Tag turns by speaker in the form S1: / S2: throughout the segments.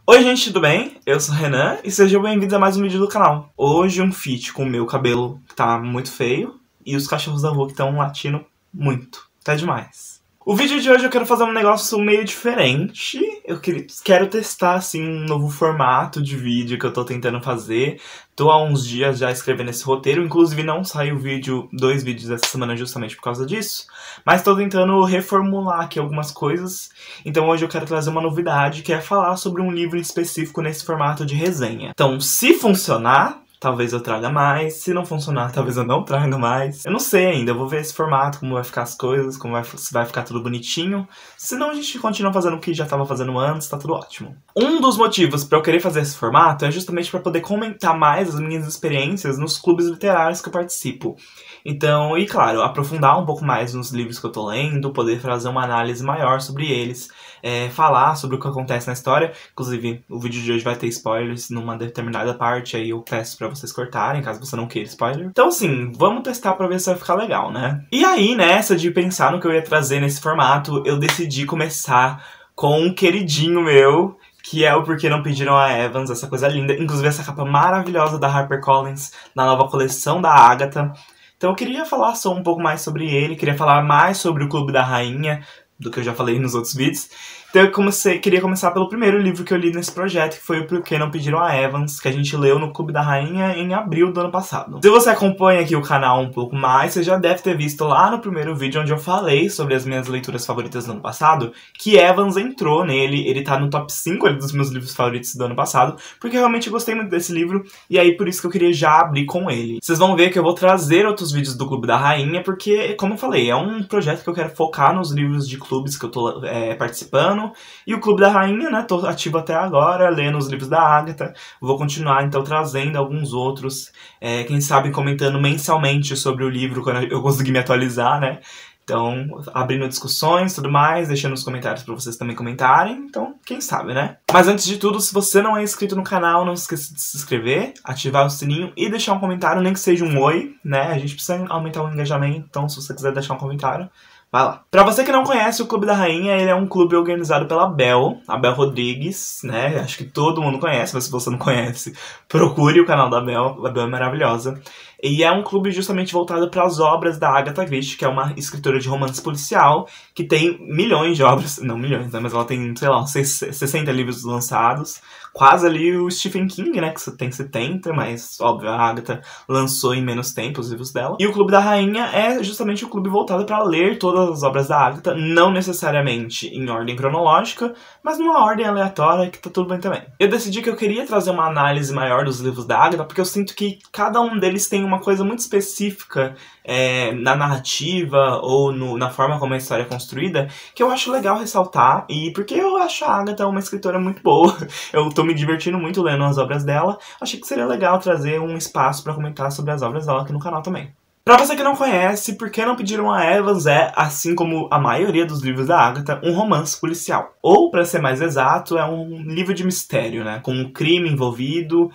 S1: Oi gente, tudo bem? Eu sou o Renan e sejam bem-vindos a mais um vídeo do canal. Hoje um feat com o meu cabelo que tá muito feio e os cachorros da rua que estão latindo muito. Tá demais. O vídeo de hoje eu quero fazer um negócio meio diferente. Eu quero testar assim um novo formato de vídeo que eu tô tentando fazer. Tô há uns dias já escrevendo esse roteiro, inclusive não saiu dois vídeos essa semana justamente por causa disso. Mas tô tentando reformular aqui algumas coisas. Então hoje eu quero trazer uma novidade, que é falar sobre um livro específico nesse formato de resenha. Então, se funcionar, talvez eu traga mais. Se não funcionar, talvez eu não traga mais. Eu não sei ainda, eu vou ver esse formato, como vai ficar as coisas, se vai ficar tudo bonitinho. Se não, a gente continua fazendo o que já tava fazendo antes, tá tudo ótimo. Um dos motivos pra eu querer fazer esse formato é justamente pra poder comentar mais as minhas experiências nos clubes literários que eu participo. Então, e claro, aprofundar um pouco mais nos livros que eu tô lendo, poder fazer uma análise maior sobre eles, falar sobre o que acontece na história. Inclusive, o vídeo de hoje vai ter spoilers numa determinada parte, aí eu peço pra vocês cortarem, caso você não queira spoiler. Então, assim, vamos testar pra ver se vai ficar legal, né? E aí, nessa de pensar no que eu ia trazer nesse formato, eu decidi começar com um queridinho meu, que é o Por Que Não Pediram a Evans, essa coisa linda. Inclusive, essa capa maravilhosa da HarperCollins, na nova coleção da Agatha. Então eu queria falar só um pouco mais sobre ele, queria falar mais sobre o Clube da Rainha, do que eu já falei nos outros vídeos. Então eu queria começar pelo primeiro livro que eu li nesse projeto, que foi o Por Que Não Pediram a Evans, que a gente leu no Clube da Rainha em abril do ano passado. Se você acompanha aqui o canal um pouco mais, você já deve ter visto lá no primeiro vídeo onde eu falei sobre as minhas leituras favoritas do ano passado, que Evans entrou nele, ele tá no top 5 dos meus livros favoritos do ano passado, porque eu realmente gostei muito desse livro, e aí por isso que eu queria já abrir com ele. Vocês vão ver que eu vou trazer outros vídeos do Clube da Rainha, porque, como eu falei, é um projeto que eu quero focar nos livros de clubes que eu tô participando. E o Clube da Rainha, né, tô ativo até agora, lendo os livros da Agatha. Vou continuar, então, trazendo alguns outros, quem sabe comentando mensalmente sobre o livro, quando eu conseguir me atualizar, né. Então, abrindo discussões e tudo mais, deixando nos comentários pra vocês também comentarem. Então, quem sabe, né? Mas antes de tudo, se você não é inscrito no canal, não esqueça de se inscrever, ativar o sininho e deixar um comentário, nem que seja um oi, né? A gente precisa aumentar o engajamento, então se você quiser deixar um comentário, vai lá. Pra você que não conhece o Clube da Rainha, ele é um clube organizado pela Bel, a Bel Rodrigues, né? Acho que todo mundo conhece, mas se você não conhece, procure o canal da Bel, a Bel é maravilhosa. E é um clube justamente voltado para as obras da Agatha Christie, que é uma escritora de romance policial, que tem milhões de obras, não milhões, né? Mas ela tem, sei lá, 60 livros lançados. Quase ali o Stephen King, né, que tem 70, mas, óbvio, a Agatha lançou em menos tempo os livros dela. E o Clube da Rainha é justamente o clube voltado para ler todas as obras da Agatha, não necessariamente em ordem cronológica, mas numa ordem aleatória que tá tudo bem também. Eu decidi que eu queria trazer uma análise maior dos livros da Agatha, porque eu sinto que cada um deles tem uma coisa muito específica na narrativa ou na forma como a história é construída, que eu acho legal ressaltar, e porque eu acho a Agatha uma escritora muito boa. Eu tô me divertindo muito lendo as obras dela, achei que seria legal trazer um espaço pra comentar sobre as obras dela aqui no canal também. Pra você que não conhece, Por Que Não Pediram a Evans assim como a maioria dos livros da Agatha, um romance policial. Ou, pra ser mais exato, é um livro de mistério, né? Com um crime envolvido,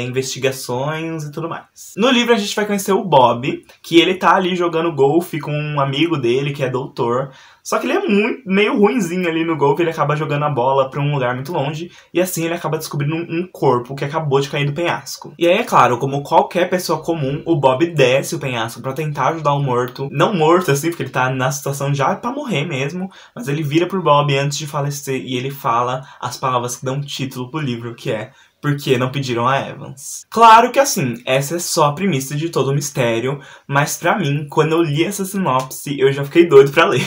S1: investigações e tudo mais. No livro a gente vai conhecer o Bob, que ele tá ali jogando golfe com um amigo dele, que é doutor. Só que ele é meio ruinzinho ali no golfe, ele acaba jogando a bola pra um lugar muito longe, e assim ele acaba descobrindo um corpo que acabou de cair do penhasco. E aí, é claro, como qualquer pessoa comum, o Bob desce o penhasco pra tentar ajudar o morto. Não morto, assim, porque ele tá na situação já pra morrer mesmo, mas ele vira pro Bob antes de falecer e ele fala as palavras que dão título pro livro, que é Por Que Não Pediram a Evans. Claro que assim, essa é só a premissa de todo o mistério, mas pra mim, quando eu li essa sinopse, eu já fiquei doido pra ler.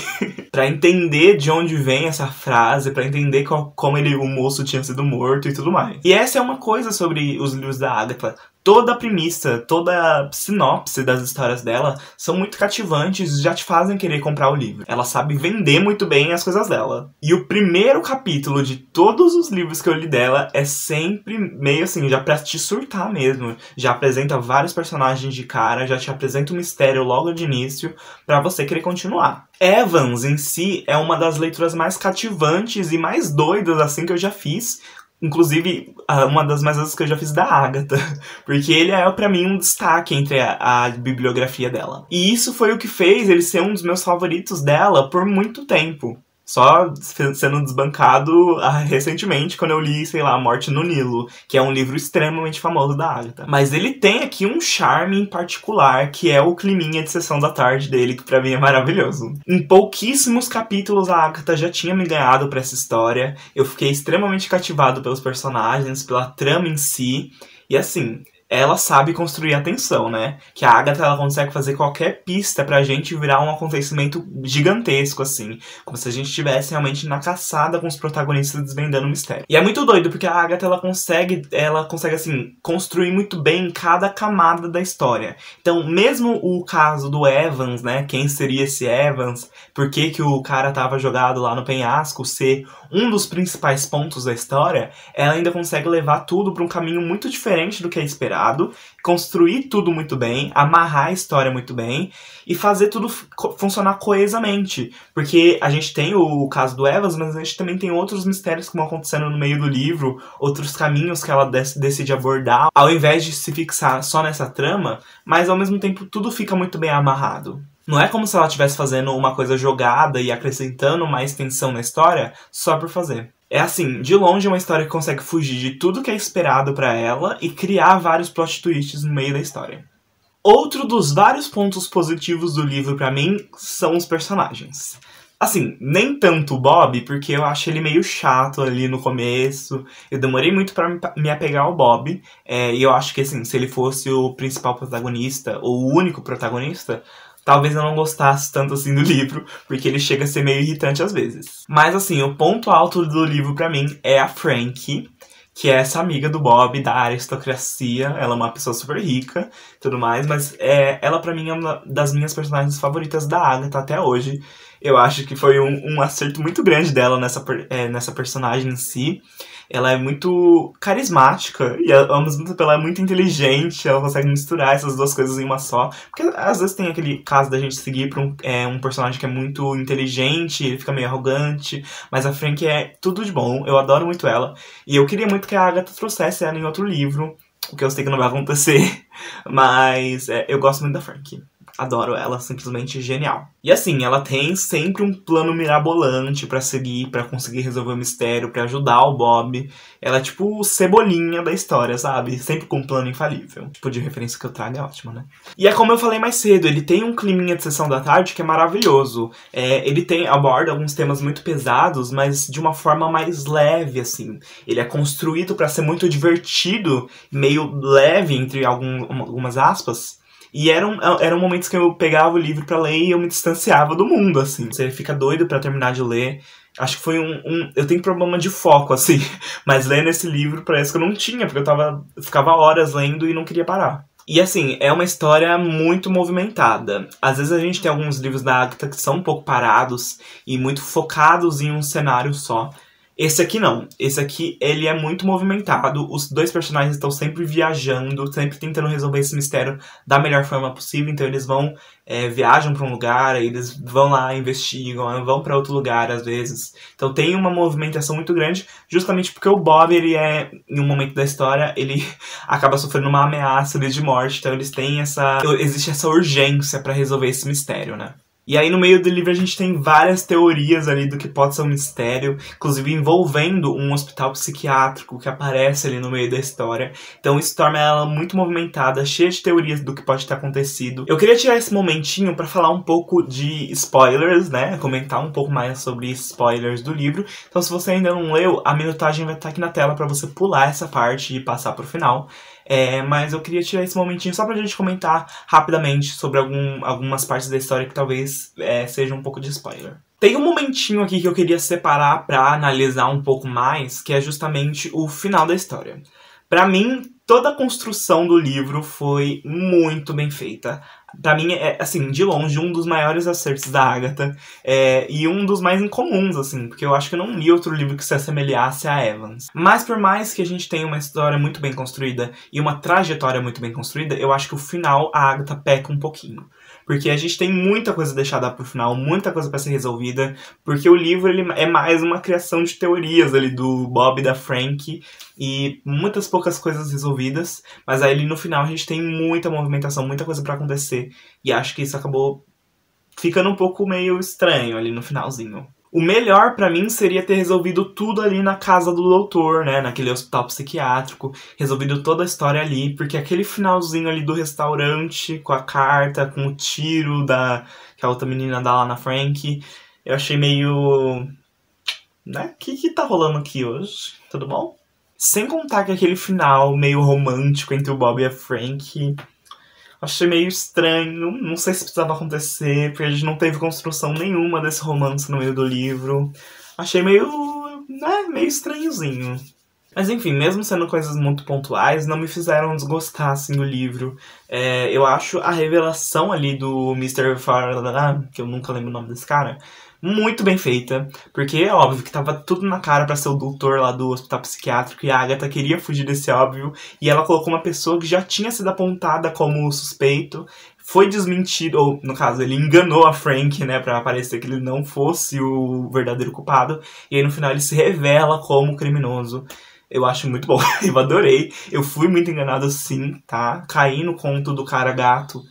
S1: Pra entender de onde vem essa frase, pra entender como o moço tinha sido morto e tudo mais. E essa é uma coisa sobre os livros da Agatha. Toda a premissa, toda a sinopse das histórias dela são muito cativantes e já te fazem querer comprar o livro. Ela sabe vender muito bem as coisas dela. E o primeiro capítulo de todos os livros que eu li dela é sempre meio assim, já pra te surtar mesmo. Já apresenta vários personagens de cara, já te apresenta um mistério logo de início pra você querer continuar. Evans, em si, é uma das leituras mais cativantes e mais doidas assim que eu já fiz. Inclusive, uma das mais vezes que eu já fiz da Agatha. Porque ele é, pra mim, um destaque entre a bibliografia dela. E isso foi o que fez ele ser um dos meus favoritos dela por muito tempo. Só sendo desbancado recentemente, quando eu li, sei lá, A Morte no Nilo, que é um livro extremamente famoso da Agatha. Mas ele tem aqui um charme em particular, que é o climinha de sessão da tarde dele, que pra mim é maravilhoso. Em pouquíssimos capítulos, a Agatha já tinha me ganhado pra essa história. Eu fiquei extremamente cativado pelos personagens, pela trama em si. E assim, ela sabe construir a tensão, né? Que a Agatha, ela consegue fazer qualquer pista pra gente virar um acontecimento gigantesco, assim. Como se a gente estivesse realmente na caçada com os protagonistas desvendando o mistério. E é muito doido, porque a Agatha, ela consegue, assim, construir muito bem cada camada da história. Então, mesmo o caso do Evans, né? Quem seria esse Evans? Por que que o cara tava jogado lá no penhasco? Ser um dos principais pontos da história, ela ainda consegue levar tudo pra um caminho muito diferente do que é esperado, construir tudo muito bem, amarrar a história muito bem e fazer tudo funcionar coesamente. Porque a gente tem o caso do Evans, mas a gente também tem outros mistérios que vão acontecendo no meio do livro, outros caminhos que ela decide abordar, ao invés de se fixar só nessa trama, mas ao mesmo tempo tudo fica muito bem amarrado. Não é como se ela estivesse fazendo uma coisa jogada e acrescentando mais tensão na história só por fazer. É assim, de longe é uma história que consegue fugir de tudo que é esperado pra ela e criar vários plot twists no meio da história. Outro dos vários pontos positivos do livro pra mim são os personagens. Assim, nem tanto o Bob, porque eu acho ele meio chato ali no começo. Eu demorei muito pra me apegar ao Bob. E eu acho que, assim, se ele fosse o principal protagonista, ou o único protagonista, talvez eu não gostasse tanto assim do livro, porque ele chega a ser meio irritante às vezes. Mas assim, o ponto alto do livro pra mim é a Frankie, que é essa amiga do Bob, da aristocracia. Ela é uma pessoa super rica e tudo mais, mas ela pra mim é uma das minhas personagens favoritas da Agatha até hoje. Eu acho que foi um acerto muito grande dela nessa personagem em si. Ela é muito carismática e ao mesmo tempo ela é muito inteligente, ela consegue misturar essas duas coisas em uma só. Porque às vezes tem aquele caso da gente seguir pra um personagem que é muito inteligente, ele fica meio arrogante, mas a Frankie é tudo de bom, eu adoro muito ela. E eu queria muito que a Agatha trouxesse ela em outro livro, o que eu sei que não vai acontecer, mas eu gosto muito da Frankie. Adoro ela, simplesmente genial. E assim, ela tem sempre um plano mirabolante pra seguir, pra conseguir resolver o mistério, pra ajudar o Bob. Ela é tipo o Cebolinha da história, sabe? Sempre com um plano infalível. Tipo, de referência que eu trago é ótimo, né? E é como eu falei mais cedo, ele tem um climinha de sessão da tarde que é maravilhoso. Ele aborda alguns temas muito pesados, mas de uma forma mais leve, assim. Ele é construído pra ser muito divertido, meio leve, entre algumas aspas. E eram momentos que eu pegava o livro pra ler e eu me distanciava do mundo, assim. Você fica doido pra terminar de ler. Acho que foi eu tenho problema de foco, assim. Mas lendo esse livro parece que eu não tinha, porque eu ficava horas lendo e não queria parar. E assim, é uma história muito movimentada. Às vezes a gente tem alguns livros da Agatha que são um pouco parados e muito focados em um cenário só. Esse aqui não. Esse aqui, ele é muito movimentado. Os dois personagens estão sempre viajando, sempre tentando resolver esse mistério da melhor forma possível. Então eles viajam pra um lugar, aí eles vão lá, investigam, vão pra outro lugar às vezes. Então tem uma movimentação muito grande, justamente porque o Bob, ele em um momento da história, ele acaba sofrendo uma ameaça ali de morte. Então eles têm existe essa urgência pra resolver esse mistério, né? E aí no meio do livro a gente tem várias teorias ali do que pode ser um mistério, inclusive envolvendo um hospital psiquiátrico que aparece ali no meio da história. Então isso torna ela muito movimentada, cheia de teorias do que pode ter acontecido. Eu queria tirar esse momentinho pra falar um pouco de spoilers, né? Comentar um pouco mais sobre spoilers do livro. Então se você ainda não leu, a minutagem vai estar aqui na tela pra você pular essa parte e passar pro final. Mas eu queria tirar esse momentinho só pra gente comentar rapidamente sobre algumas partes da história que talvez seja um pouco de spoiler. Tem um momentinho aqui que eu queria separar pra analisar um pouco mais, que é justamente o final da história. Pra mim, toda a construção do livro foi muito bem feita. Pra mim, assim, de longe, um dos maiores acertos da Agatha. E um dos mais incomuns, assim, porque eu acho que eu não li outro livro que se assemelhasse a Evans. Mas por mais que a gente tenha uma história muito bem construída e uma trajetória muito bem construída, eu acho que o final a Agatha peca um pouquinho. Porque a gente tem muita coisa deixada pro final, muita coisa pra ser resolvida, porque o livro ele é mais uma criação de teorias ali do Bob e da Frankie, e muitas poucas coisas resolvidas, mas aí no final a gente tem muita movimentação, muita coisa pra acontecer, e acho que isso acabou ficando um pouco meio estranho ali no finalzinho. O melhor pra mim seria ter resolvido tudo ali na casa do doutor, né? Naquele hospital psiquiátrico. Resolvido toda a história ali. Porque aquele finalzinho ali do restaurante, com a carta, com o tiro que a outra menina dá lá na Frank, eu achei meio... né? O que tá rolando aqui hoje? Tudo bom? Sem contar que aquele final meio romântico entre o Bob e a Frank... achei meio estranho, não sei se precisava acontecer, porque a gente não teve construção nenhuma desse romance no meio do livro. Achei meio, né, meio estranhozinho. Mas enfim, mesmo sendo coisas muito pontuais, não me fizeram desgostar, assim, do livro. Eu acho a revelação ali do Mr. Farah, que eu nunca lembro o nome desse cara, muito bem feita, porque é óbvio que tava tudo na cara pra ser o doutor lá do hospital psiquiátrico e a Agatha queria fugir desse óbvio, e ela colocou uma pessoa que já tinha sido apontada como suspeito, foi desmentido, ou no caso, ele enganou a Frank, né, pra parecer que ele não fosse o verdadeiro culpado, e aí no final ele se revela como criminoso. Eu acho muito bom, eu adorei, eu fui muito enganado sim, tá, caí no conto do cara gato,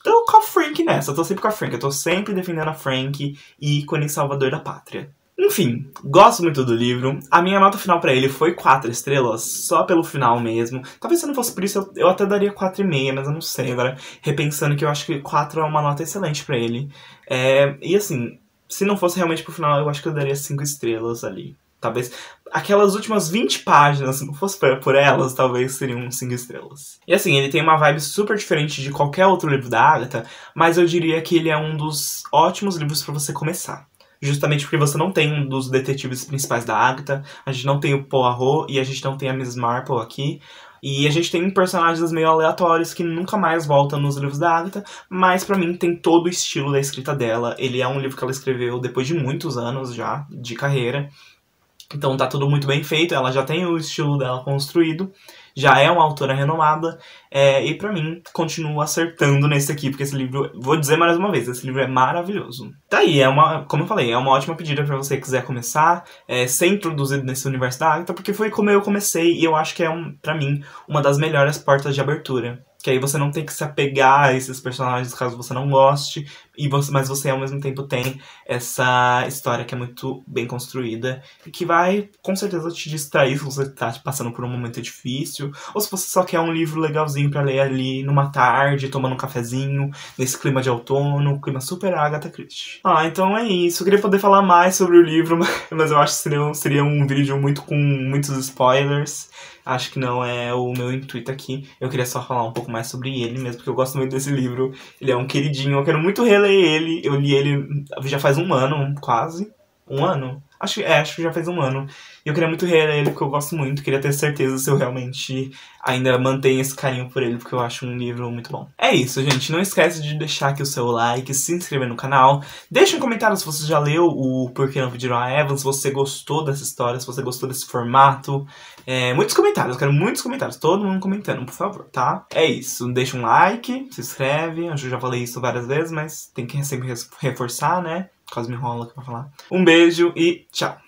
S1: tô com a Frank nessa, eu tô sempre com a Frank, eu tô sempre defendendo a Frank, ícone salvador da pátria. Enfim, gosto muito do livro. A minha nota final pra ele foi 4 estrelas, só pelo final mesmo. Talvez se não fosse por isso eu até daria 4,5, mas eu não sei. Agora, repensando que eu acho que 4 é uma nota excelente pra ele. E assim, se não fosse realmente pro final, eu acho que eu daria 5 estrelas ali. Talvez aquelas últimas 20 páginas, se não fosse por elas, talvez seriam 5 estrelas. E assim, ele tem uma vibe super diferente de qualquer outro livro da Agatha, mas eu diria que ele é um dos ótimos livros pra você começar. Justamente porque você não tem um dos detetives principais da Agatha, a gente não tem o Poirot e a gente não tem a Miss Marple aqui. E a gente tem personagens meio aleatórios que nunca mais voltam nos livros da Agatha, mas pra mim tem todo o estilo da escrita dela. Ele é um livro que ela escreveu depois de muitos anos já de carreira. Então tá tudo muito bem feito, ela já tem o estilo dela construído, já é uma autora renomada, e pra mim continua acertando nesse aqui, porque esse livro, vou dizer mais uma vez, esse livro é maravilhoso. Tá aí, como eu falei, é uma ótima pedida pra você que quiser começar, ser introduzido nesse universo da Agatha, porque foi como eu comecei e eu acho que é, pra mim, uma das melhores portas de abertura. Que aí você não tem que se apegar a esses personagens caso você não goste, mas você ao mesmo tempo tem essa história que é muito bem construída e que vai com certeza te distrair se você tá passando por um momento difícil, ou se você só quer um livro legalzinho pra ler ali numa tarde, tomando um cafezinho, nesse clima de outono, clima super Agatha Christie. Então é isso. Eu queria poder falar mais sobre o livro, mas eu acho que seria um vídeo com muitos spoilers. Acho que não é o meu intuito aqui. Eu queria só falar um pouco mais sobre ele mesmo, porque eu gosto muito desse livro. Ele é um queridinho, eu quero muito reler ele. Eu li ele já faz um ano, quase. Um ano? Acho que já faz um ano. E eu queria muito reler ele, porque eu gosto muito. Queria ter certeza se eu realmente ainda mantenho esse carinho por ele, porque eu acho um livro muito bom. É isso, gente. Não esquece de deixar aqui o seu like, se inscrever no canal. Deixa um comentário se você já leu o Por que Não Pediram a Evan, se você gostou dessa história, se você gostou desse formato. Muitos comentários, eu quero muitos comentários. Todo mundo comentando, por favor, tá? É isso. Deixa um like, se inscreve. Eu já falei isso várias vezes, mas tem que sempre reforçar, né? Quase me enrolo aqui pra falar. Um beijo e tchau!